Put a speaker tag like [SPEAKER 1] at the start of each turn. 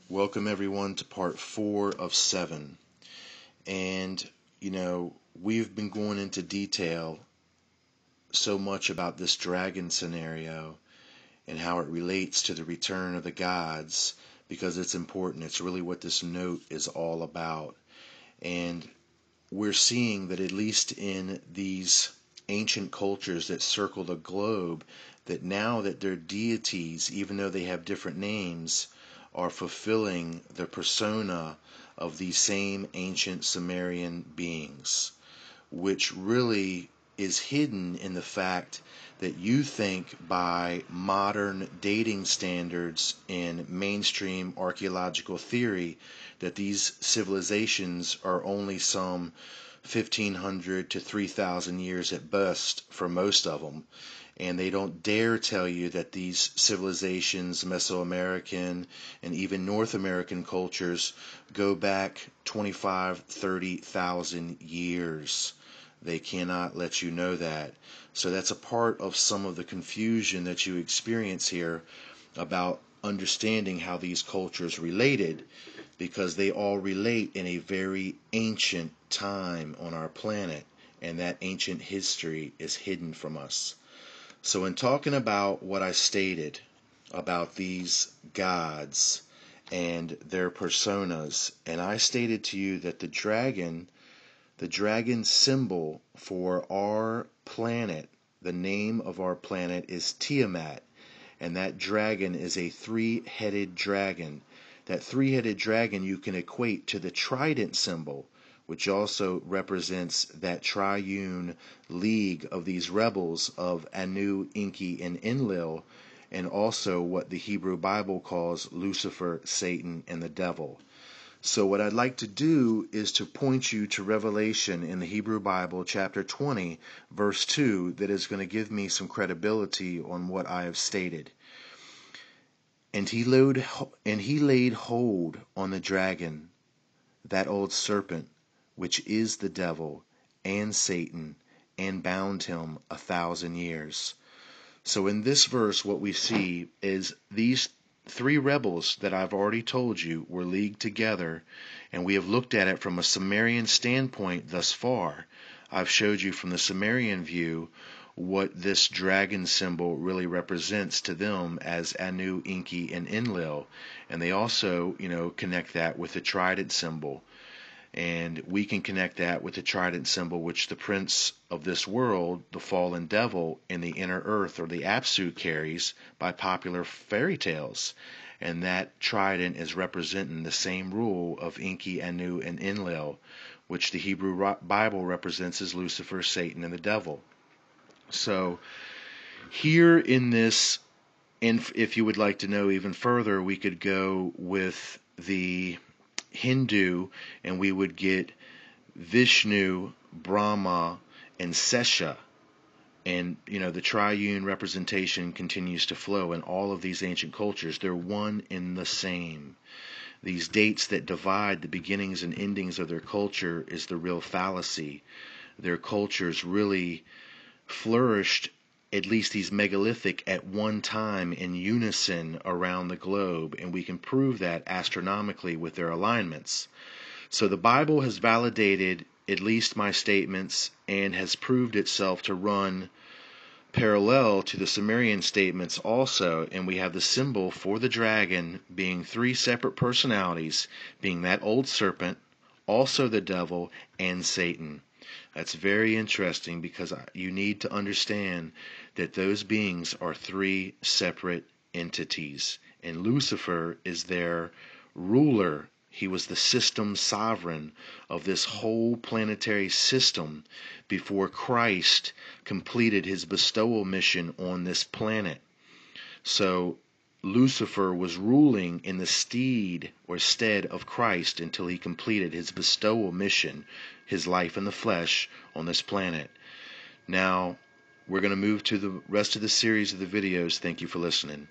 [SPEAKER 1] Welcome everyone to part 4 of 7. And, we've been going into detail so much about this dragon scenario and how it relates to the return of the gods because it's important. It's really what this note is all about. And we're seeing that at least in these ancient cultures that circle the globe, that now that their deities, even though they have different names, are fulfilling the persona of these same ancient Sumerian beings, which really is hidden in the fact that you think by modern dating standards and mainstream archaeological theory that these civilizations are only some 1,500 to 3,000 years at best for most of them. And they don't dare tell you that these civilizations, Mesoamerican and even North American cultures, go back 25, 30,000 years. They cannot let you know that. So that's a part of some of the confusion that you experience here about understanding how these cultures related, because they all relate in a very ancient time on our planet, and that ancient history is hidden from us. So in talking about what I stated about these gods and their personas, and I stated to you that the dragon symbol for our planet, the name of our planet is Tiamat, and that dragon is a three-headed dragon. That three-headed dragon you can equate to the trident symbol, which also represents that triune league of these rebels of Anu, Enki, and Enlil, and also what the Hebrew Bible calls Lucifer, Satan, and the devil. So what I'd like to do is to point you to Revelation in the Hebrew Bible, chapter 20, verse 2, that is going to give me some credibility on what I have stated. And he laid hold on the dragon, that old serpent, which is the devil and Satan, and bound him 1,000 years. So in this verse, what we see is these three rebels that I've already told you were leagued together, and we have looked at it from a Sumerian standpoint thus far. I've showed you from the Sumerian view what this dragon symbol really represents to them as Anu, Enki, and Enlil, and they also, connect that with the trident symbol. And we can connect that with the trident symbol, which the prince of this world, the fallen devil, in the inner earth, or the Apsu, carries by popular fairy tales. And that trident is representing the same rule of Enki, Anu, and Enlil, which the Hebrew Bible represents as Lucifer, Satan, and the devil. So here in this, and if you would like to know even further, we could go with the Hindu, and we would get Vishnu, Brahma, and Sesha. And, the triune representation continues to flow in all of these ancient cultures. They're one and the same. These dates that divide the beginnings and endings of their culture is the real fallacy. Their cultures really flourished, at least these megalithic, at one time in unison around the globe, and we can prove that astronomically with their alignments. So the Bible has validated at least my statements and has proved itself to run parallel to the Sumerian statements also, and we have the symbol for the dragon being three separate personalities, being that old serpent, also the devil, and Satan. That's very interesting because you need to understand that those beings are three separate entities. And Lucifer is their ruler. He was the system sovereign of this whole planetary system before Christ completed his bestowal mission on this planet. So Lucifer was ruling in the stead of Christ until he completed his bestowal mission, his life in the flesh on this planet. Now, we're going to move to the rest of the series of the videos. Thank you for listening.